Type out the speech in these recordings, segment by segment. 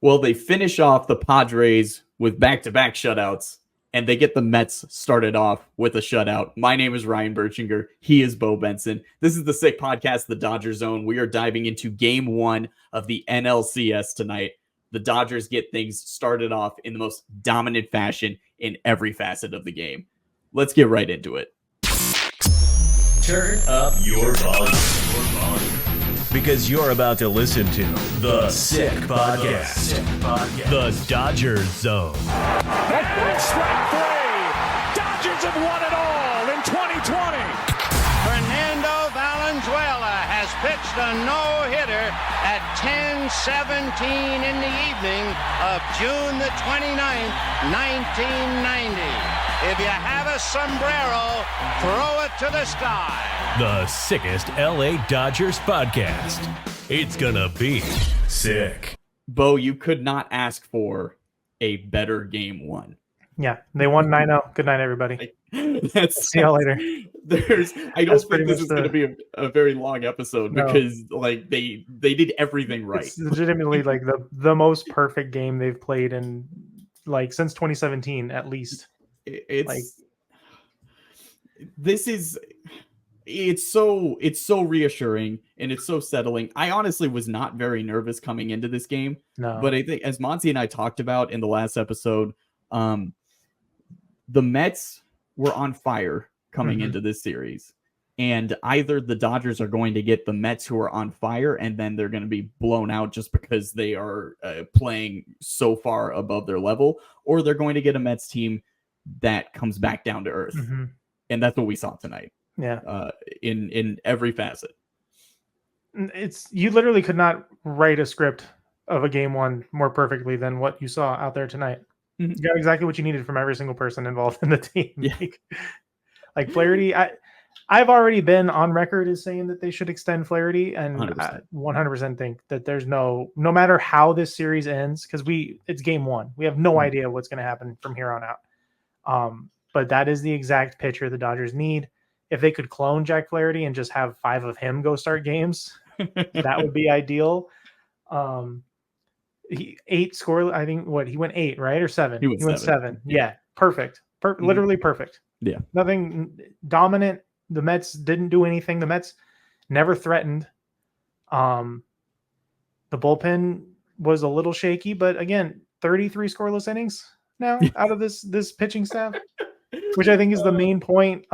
Well, they finish off the Padres with back-to-back shutouts, and they get the Mets started off with a shutout. My name is Ryan Berchinger. He is Beau Benson. This is the Sick Podcast, the Dodger Zone. We are diving into Game 1 of the NLCS tonight. The Dodgers get things started off in the most dominant fashion in every facet of the game. Let's get right into it. Turn up your volume. Because you're about to listen to the Sick Podcast. The Dodger Zone. That's strike three. Dodgers have won it all in 2020. Fernando Valenzuela has pitched a no-hitter at 10:17 in the evening of June the 29th, 1990. If you have a sombrero, throw it to the sky. The sickest LA Dodgers podcast. It's gonna be sick. Beau, you could not ask for a better Game 1. Yeah, they won 9-0. Good night, everybody. See y'all later. I don't think this is going to be a very long episode because like they did everything right. It's legitimately like the most perfect game they've played in like since 2017 at least. It's so reassuring and it's so settling. I honestly was not very nervous coming into this game. No. But I think as Monty and I talked about in the last episode, the Mets were on fire coming into this series. And either the Dodgers are going to get the Mets who are on fire and then they're going to be blown out just because they are playing so far above their level, or they're going to get a Mets team that comes back down to earth. And that's what we saw tonight. Yeah. In every facet. You literally could not write a script of a Game 1 more perfectly than what you saw out there tonight. You got exactly what you needed from every single person involved in the team. Yeah. Like Flaherty, I've already been on record as saying that they should extend Flaherty, and 100%. I 100% think that there's no matter how this series ends, because it's Game 1. We have no idea what's going to happen from here on out. But that is the exact pitcher the Dodgers need. If they could clone Jack Flaherty and just have 5 of him go start games, that would be ideal. He 8 score. I think he went 8, right? Or 7? He went 7. Yeah. Perfect. Literally perfect. Yeah. Nothing dominant. The Mets didn't do anything. The Mets never threatened. The bullpen was a little shaky, but again, 33 scoreless innings now out of this pitching staff, which I think is the main point.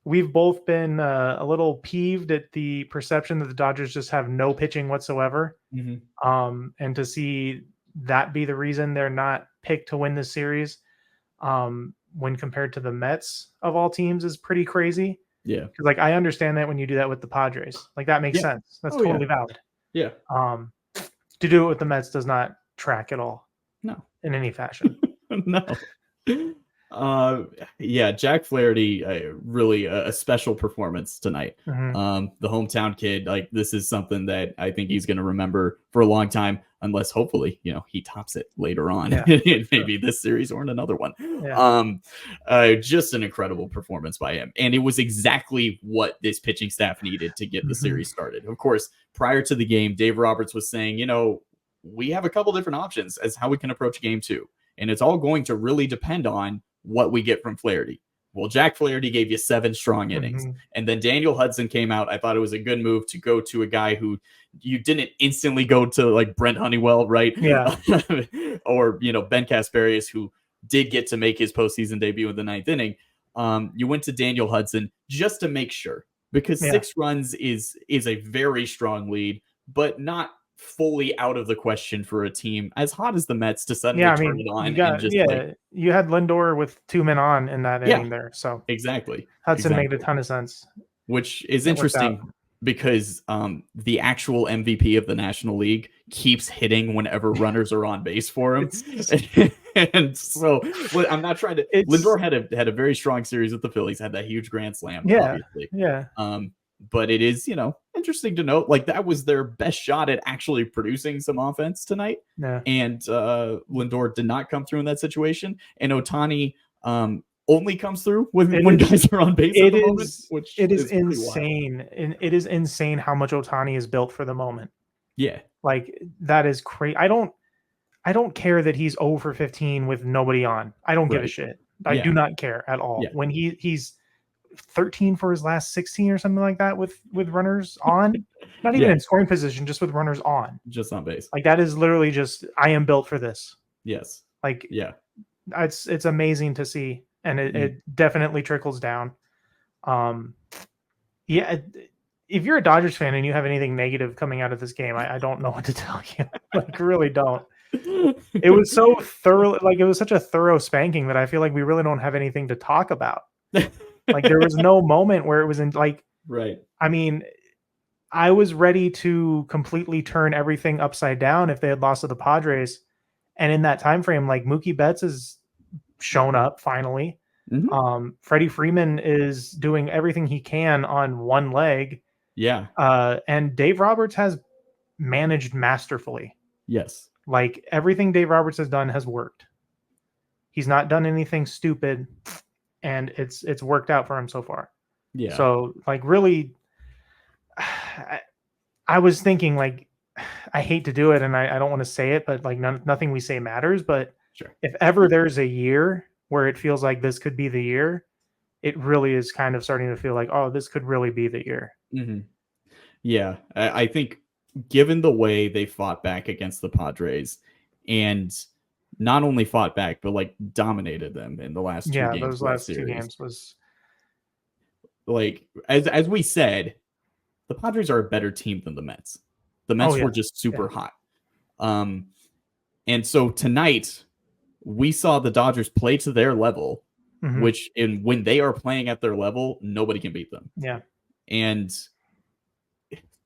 We've both been a little peeved at the perception that the Dodgers just have no pitching whatsoever. And to see that be the reason they're not picked to win this series when compared to the Mets of all teams is pretty crazy. Yeah. Because like I understand that when you do that with the Padres, like that makes sense. That's totally valid. Yeah. To do it with the Mets does not track at all. No. In any fashion. No. Jack Flaherty, really a special performance tonight. The hometown kid, like this is something that I think he's going to remember for a long time, unless hopefully, he tops it later on, maybe this series or in another one. Just an incredible performance by him. And it was exactly what this pitching staff needed to get the series started. Of course, prior to the game, Dave Roberts was saying, we have a couple different options as how we can approach Game 2. And it's all going to really depend on what we get from Flaherty. Well, Jack Flaherty gave you 7 strong innings. And then Daniel Hudson came out. I thought it was a good move to go to a guy who you didn't instantly go to like Brent Honeywell, right? Yeah. Or, Ben Kasparius, who did get to make his postseason debut in the 9th inning. You went to Daniel Hudson just to make sure, because 6 runs is a very strong lead, but not fully out of the question for a team as hot as the Mets to suddenly turn it on. You had Lindor with 2 men on in that inning there. So exactly. Hudson made a ton of sense. Which is interesting because the actual MVP of the National League keeps hitting whenever runners are on base for him. And so I'm not trying to Lindor had a very strong series with the Phillies, had that huge grand slam, obviously. Yeah. But it is, interesting to note, like that was their best shot at actually producing some offense tonight. Yeah. And Lindor did not come through in that situation. And Ohtani only comes through when guys are on base at the moment, which it is insane. And it is insane how much Ohtani is built for the moment. Yeah. Like that is crazy. I don't care that he's 0 for 15 with nobody on. I don't give a Right. shit. I Yeah. do not care at all. Yeah. When he's 13 for his last 16 or something like that with runners on, not even Yeah. in scoring position, just with runners on. Just on base. Like that is literally just I am built for this. Yes. Like Yeah. it's amazing to see, and it definitely trickles down. Yeah, if you're a Dodgers fan and you have anything negative coming out of this game, I don't know what to tell you. Like, really don't. It was so thorough, like it was such a thorough spanking that I feel like we really don't have anything to talk about. Like there was no moment where it was in like, right. I mean, I was ready to completely turn everything upside down if they had lost to the Padres. And in that time frame, like Mookie Betts has shown up finally. Mhm. Freddie Freeman is doing everything he can on one leg. Yeah. And Dave Roberts has managed masterfully. Yes. Like everything Dave Roberts has done has worked. He's not done anything stupid, and it's worked out for him so far. Yeah. So like really, I was thinking like, I hate to do it and I don't want to say it, but like nothing we say matters. But Sure. if ever there's a year where it feels like this could be the year, it really is kind of starting to feel like, oh, this could really be the year. Mm-hmm. Yeah. I think given the way they fought back against the Padres and not only fought back, but like dominated them in the last two games. Those last two games was like, as we said, the Padres are a better team than the Mets. The Mets were just super hot. And so tonight we saw the Dodgers play to their level, which when they are playing at their level, nobody can beat them. Yeah. And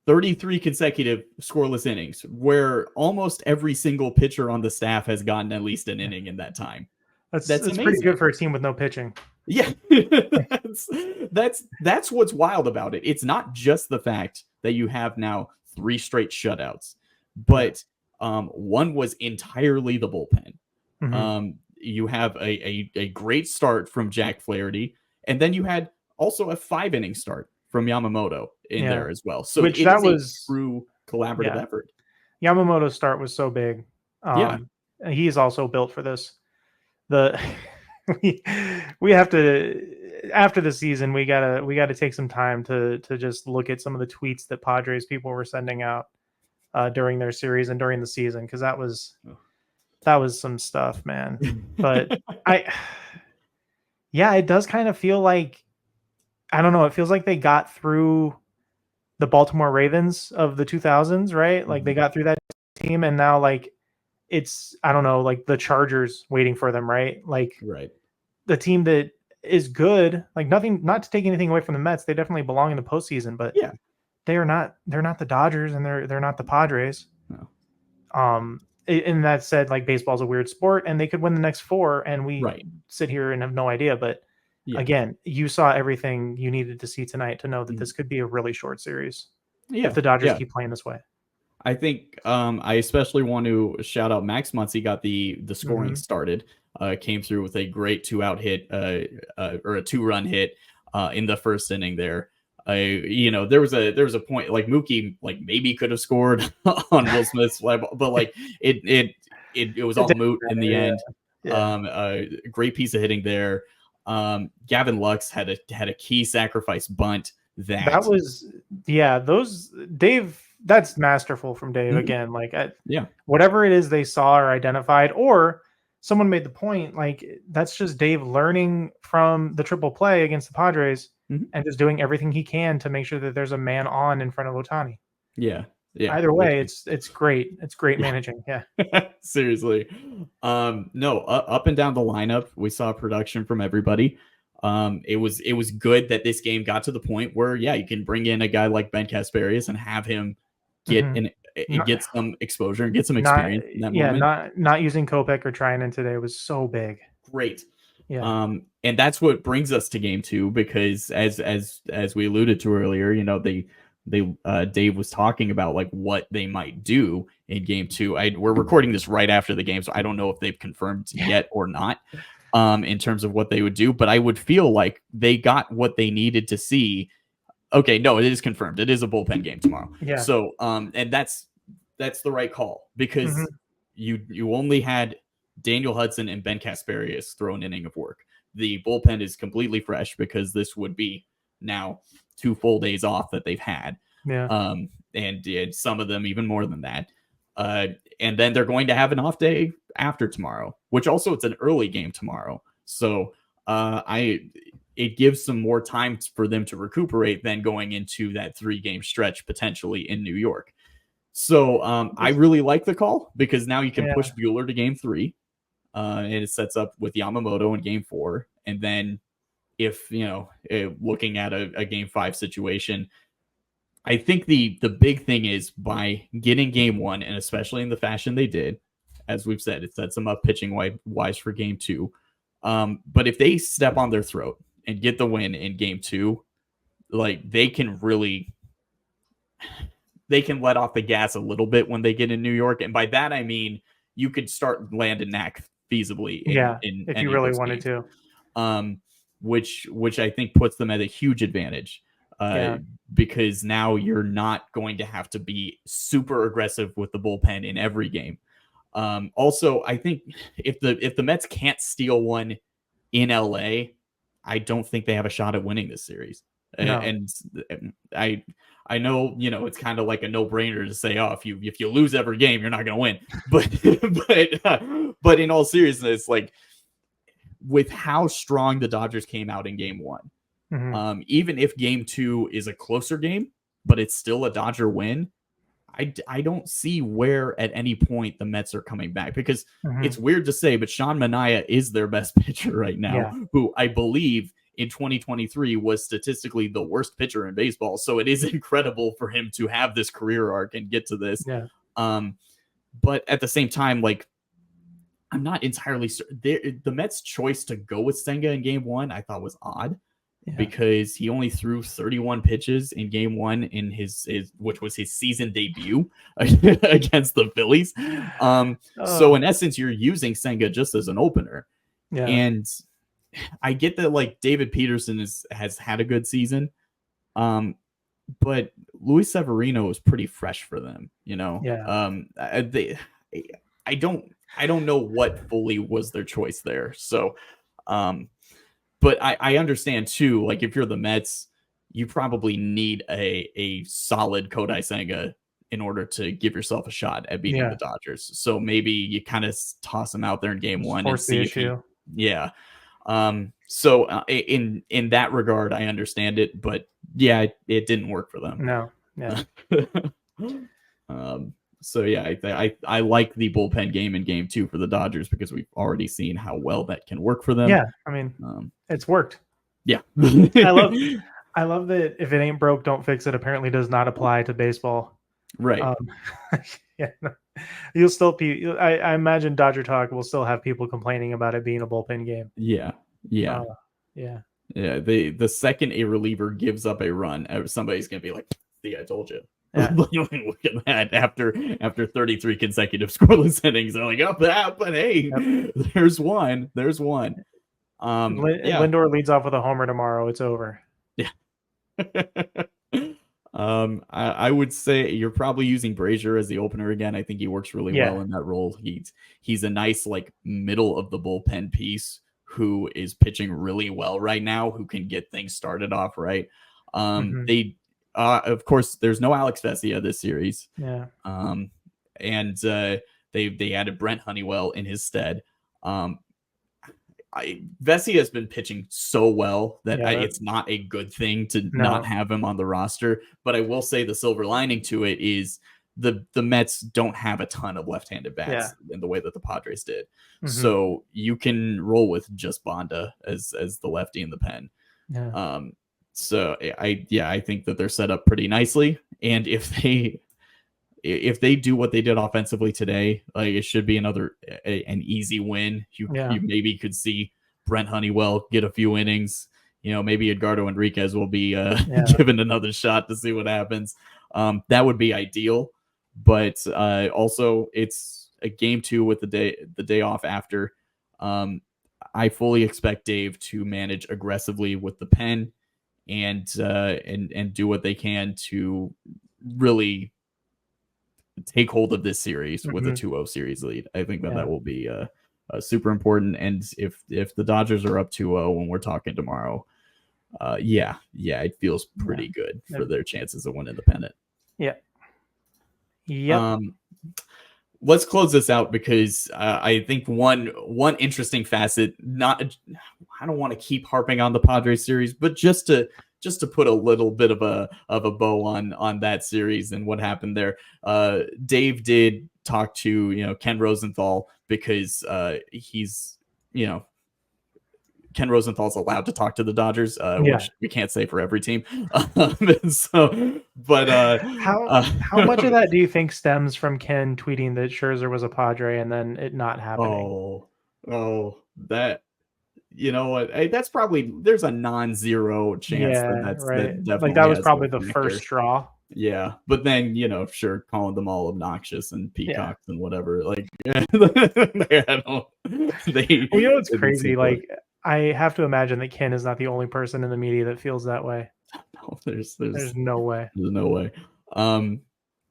33 consecutive scoreless innings where almost every single pitcher on the staff has gotten at least an inning in that time. That's amazing. Pretty good for a team with no pitching. Yeah. that's what's wild about it. It's not just the fact that you have now 3 straight shutouts, but one was entirely the bullpen. You have a great start from Jack Flaherty, and then you had also a 5-inning start from Yamamoto in there as well. So that was a true collaborative effort. Yamamoto's start was so big. He's also built for this. We have to, after the season, we gotta take some time to just look at some of the tweets that Padres people were sending out during their series and during the season, because that was some stuff, man. But it does kind of feel like, I don't know, it feels like they got through the Baltimore Ravens of the 2000s, right? Like they got through that team, and now like it's, I don't know, like the Chargers waiting for them, right? Like the team that is good, like not to take anything away from the Mets, they definitely belong in the postseason, but they're not the Dodgers, and they're not the Padres. No. And that said, like baseball's a weird sport, and they could win the next 4, and we sit here and have no idea. But again, you saw everything you needed to see tonight to know that this could be a really short series if the Dodgers keep playing this way. I think I especially want to shout out Max Muncy. Got the scoring started. Came through with a great 2-out hit or a 2-run hit in the first inning there. There was a point like Mookie like maybe could have scored on Will Smith's, but like it was all moot in the end. A great piece of hitting there. Gavin Lux had a key sacrifice bunt that was Dave. That's masterful from Dave again. Like whatever it is they saw or identified, or someone made the point, like that's just Dave learning from the triple play against the Padres and just doing everything he can to make sure that there's a man on in front of Ohtani. Yeah. Either way, it's great. It's great managing. Yeah. Seriously. No, up and down the lineup, we saw production from everybody. It was good that this game got to the point where you can bring in a guy like Ben Kasparius and have him get some exposure and get some experience in that moment. Not using Kopech or Trinan today was so big. Great. Yeah. And that's what brings us to game 2, because as we alluded to earlier, Dave was talking about like what they might do in game 2. We're recording this right after the game, so I don't know if they've confirmed yet or not in terms of what they would do, but I would feel like they got what they needed to see. Okay, no, it is confirmed. It is a bullpen game tomorrow. Yeah. So, and that's that's the right call because you only had Daniel Hudson and Ben Kasperius throw an inning of work. The bullpen is completely fresh because this would be now 2 full days off that they've had. Yeah. And some of them even more than that. And then they're going to have an off day after tomorrow, which also it's an early game tomorrow. So it gives some more time for them to recuperate than going into that 3-game stretch potentially in New York. So I really like the call because now you can push Buehler to game 3. And it sets up with Yamamoto in game 4. And then if, looking at a game 5 situation, I think the big thing is by getting game 1, and especially in the fashion they did, as we've said, it sets them up pitching wise for game 2. But if they step on their throat and get the win in game 2, like they can let off the gas a little bit when they get in New York. And by that, I mean, you could start Landon Knack feasibly in if you really wanted to. Which I think puts them at a huge advantage. Because now you're not going to have to be super aggressive with the bullpen in every game. Also, I think if the Mets can't steal one in LA, I don't think they have a shot at winning this series. No. And I know, it's kind of like a no-brainer to say, oh, if you lose every game, you're not going to win. But in all seriousness, like with how strong the Dodgers came out in game 1, even if game 2 is a closer game, but it's still a Dodger win, I don't see where at any point the Mets are coming back because it's weird to say, but Sean Manaea is their best pitcher right now, who I believe in 2023 was statistically the worst pitcher in baseball. So it is incredible for him to have this career arc and get to this. But at the same time, like, I'm not entirely certain. The Mets' choice to go with Senga in game 1, I thought was odd. Because he only threw 31 pitches in game 1 in his which was his season debut against the Phillies. So in essence, you're using Senga just as an opener. And I get that like David Peterson has had a good season. But Luis Severino is pretty fresh for them, I don't know what fully was their choice there. So but I understand too, like if you're the Mets, you probably need a solid Kodai Senga in order to give yourself a shot at beating the Dodgers. So maybe you kind of toss him out there in game 1 and see if so in that regard, I understand it, but it didn't work for them. No. So I like the bullpen game in game 2 for the Dodgers because we've already seen how well that can work for them. Yeah, I mean, it's worked. Yeah, I love that. If it ain't broke, don't fix it. Apparently, does not apply to baseball. Right. You'll still be. I imagine Dodger Talk will still have people complaining about it being a bullpen game. Yeah. The second a reliever gives up a run, somebody's gonna be like, "See, I told you." Look at that after 33 consecutive scoreless innings. They're like, but hey, there's one. Lindor leads off with a homer tomorrow. It's over. Yeah. I would say you're probably using Brazier as the opener again. I think he works really well in that role. He's a nice like middle of the bullpen piece who is pitching really well right now, who can get things started off right. Of course, there's no Alex Vesia this series. And they added Brent Honeywell in his stead. Vesia has been pitching so well that it's not a good thing to not have him on the roster. But I will say the silver lining to it is the Mets don't have a ton of left-handed bats in the way that the Padres did. So you can roll with just Bonda as the lefty in the pen. So I think that they're set up pretty nicely. And if they do what they did offensively today, like it should be an easy win. You maybe could see Brent Honeywell get a few innings. Maybe Edgardo Enriquez will be given another shot to see what happens. That would be ideal. But also it's a game 2 with the day off after. I fully expect Dave to manage aggressively with the pen and do what they can to really take hold of this series with a 2-0 series lead. I think that will be super important. And if the Dodgers are up 2-0 when we're talking tomorrow, it feels pretty good for their chances of winning the pennant. Yeah. Yep. Let's close this out because I think one interesting facet. I don't want to keep harping on the Padres series, but just to put a little bit of a bow on that series and what happened there. Dave did talk to Ken Rosenthal because he's Ken Rosenthal's allowed to talk to the Dodgers, which we can't say for every team. How much of that do you think stems from Ken tweeting that Scherzer was a Padre and then it not happening? That that's probably, there's a non-zero chance that definitely that was probably the first straw. Yeah, but then sure, calling them all obnoxious and peacocks and whatever, like it's crazy. Like, I have to imagine that Ken is not the only person in the media that feels that way. No, there's no way. There's no way.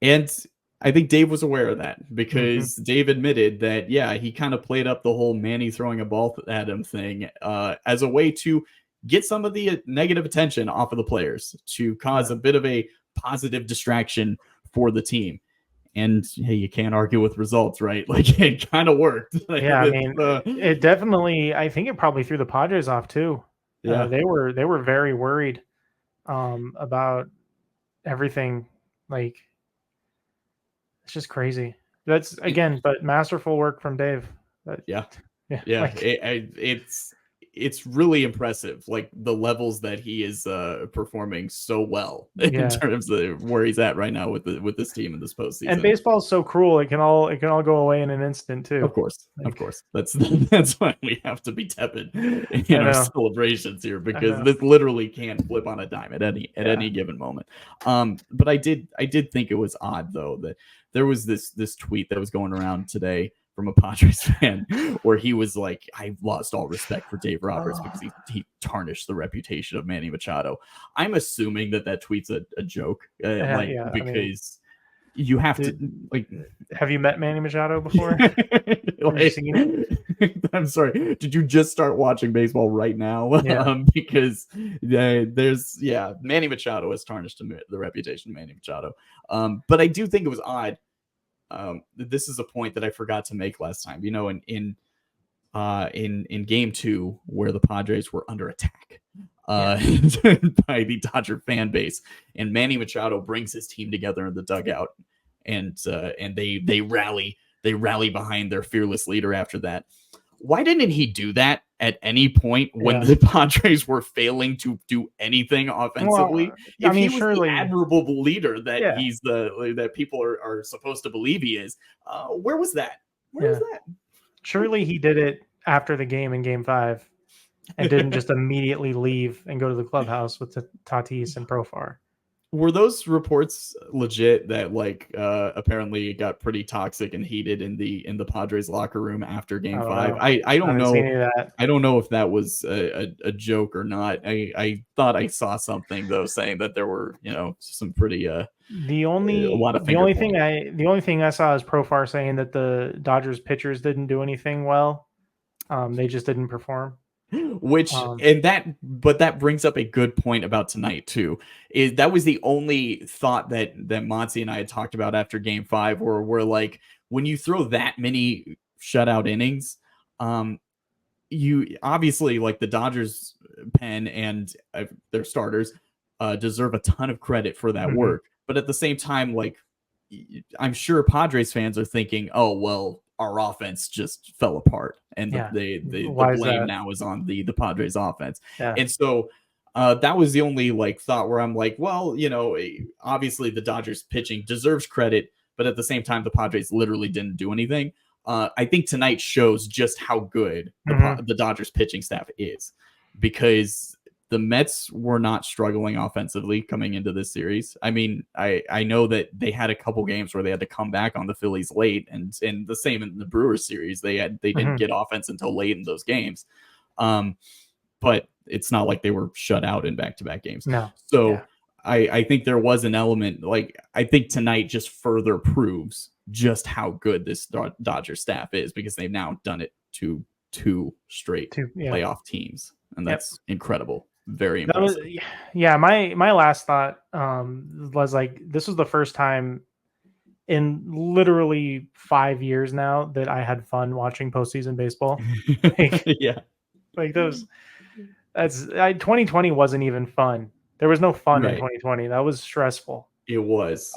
And I think Dave was aware of that because Dave admitted that, he kind of played up the whole Manny throwing a ball at him thing as a way to get some of the negative attention off of the players, to cause a bit of a positive distraction for the team. And hey, you can't argue with results, right? Like, it kind of worked. I mean, it definitely. I think it probably threw the Padres off too. Yeah, they were very worried about everything. Like, it's just crazy. That's but masterful work from Dave. It's really impressive, like the levels that he is performing so well in terms of where he's at right now with this team in this postseason. And baseball's so cruel; it can all go away in an instant too. Of course. That's why we have to be tepid in our celebrations here, because this literally can flip on a dime at any given moment. But I did think it was odd though that there was this tweet that was going around today from a Padres fan where he was like, "I've lost all respect for Dave Roberts because he tarnished the reputation of Manny Machado." I'm assuming that tweet's a joke, because you have to like. Have you met Manny Machado before? Have you seen him? I'm sorry. Did you just start watching baseball right now? Because there's Manny Machado has tarnished the reputation of Manny Machado. But I do think it was odd. This is a point that I forgot to make last time. In Game 2, where the Padres were under attack by the Dodger fan base, and Manny Machado brings his team together in the dugout, and they rally behind their fearless leader after that. Why didn't he do that at any point when the Padres were failing to do anything offensively? If he was surely the admirable leader that he's that people are supposed to believe he is, where was that? Where was that? Surely he did it after the game in Game 5 and didn't just immediately leave and go to the clubhouse with Tatis and Profar. Were those reports legit that apparently it got pretty toxic and heated in the Padres locker room after Game 5? I don't know. I don't know if that was a joke or not. I thought I saw something though saying that there were some pretty the only thing I saw is Profar saying that the Dodgers pitchers didn't do anything well. They just didn't perform. But that brings up a good point about tonight too. Is that was the only thought that Monty and I had talked about after Game 5, where we're like, when you throw that many shutout innings, you obviously, like, the Dodgers pen and their starters deserve a ton of credit for that work. But at the same time, like, I'm sure Padres fans are thinking, oh well, our offense just fell apart, and the blame now is on the Padres offense. And so that was the only thought where I'm like, well, obviously the Dodgers pitching deserves credit, but at the same time the Padres literally didn't do anything. I think tonight shows just how good the Dodgers pitching staff is, because the Mets were not struggling offensively coming into this series. I mean, I know that they had a couple games where they had to come back on the Phillies late, and the same in the Brewers series. They didn't get offense until late in those games. But it's not like they were shut out in back-to-back games. No. So I think there was an element, like, I think tonight just further proves just how good this Dodger staff is, because they've now done it to two straight playoff teams, and that's incredible. Very impressive. My last thought was like, this was the first time in literally 5 years now that I had fun watching postseason baseball. Like 2020 wasn't even fun. There was no fun in 2020. That was stressful. It was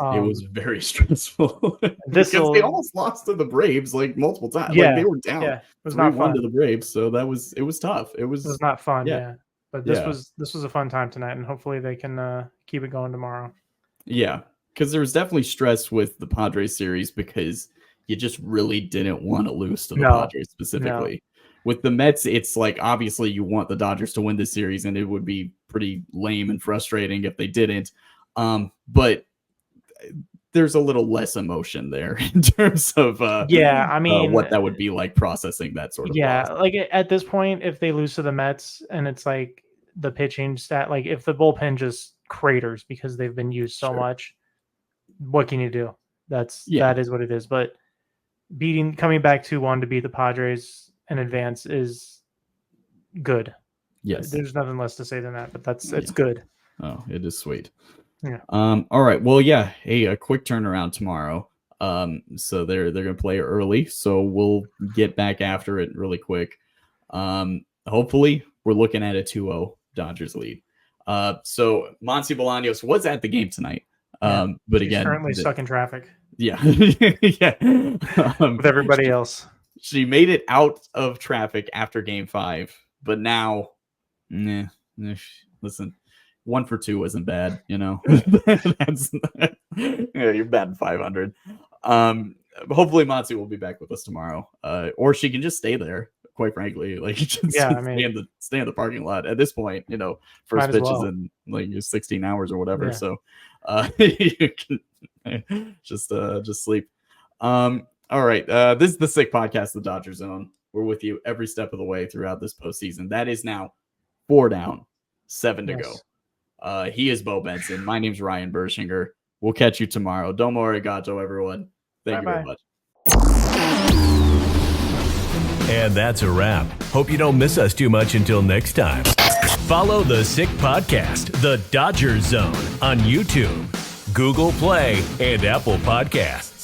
very stressful because they almost lost to the Braves like multiple times. Like, they were down. It was not fun to the Braves, so it was tough. It was not fun. But this was a fun time tonight, and hopefully they can keep it going tomorrow. Yeah, because there was definitely stress with the Padres series, because you just really didn't want to lose to the Padres specifically. No. With the Mets, it's like, obviously you want the Dodgers to win this series, and it would be pretty lame and frustrating if they didn't. But there's a little less emotion there in terms of what that would be like, processing that sort of loss. Like at this point, if they lose to the Mets and it's like the pitching stat, like if the bullpen just craters because they've been used so much, what can you do? That is what it is. But coming back 2-1 to beat the Padres in advance is good. Yes, there's nothing less to say than that, but it's good. Oh, it is sweet. Yeah. All right. Well, hey, a quick turnaround tomorrow. So they're gonna play early, so we'll get back after it really quick. Hopefully we're looking at a 2-0 Dodgers lead. So Monty Bolaños was at the game tonight. But she's again, currently stuck in traffic. Yeah. With everybody else. She made it out of traffic after game 5, but now, listen, 1 for 2 wasn't bad, you're batting 500. Hopefully Monty will be back with us tomorrow, or she can just stay there. Quite frankly, like, stay in the parking lot at this point. First pitch is in like 16 hours or whatever, so you can just sleep. All right, this is the Sick Podcast, the Dodger Zone. We're with you every step of the way throughout this postseason. That is now 4 down, 7 to go. He is Beau Benson. My name's Ryan Bershinger. We'll catch you tomorrow. Domo arigato, everyone. Thank you very much. And that's a wrap. Hope you don't miss us too much until next time. Follow the Sick Podcast, the Dodger Zone, on YouTube, Google Play, and Apple Podcasts.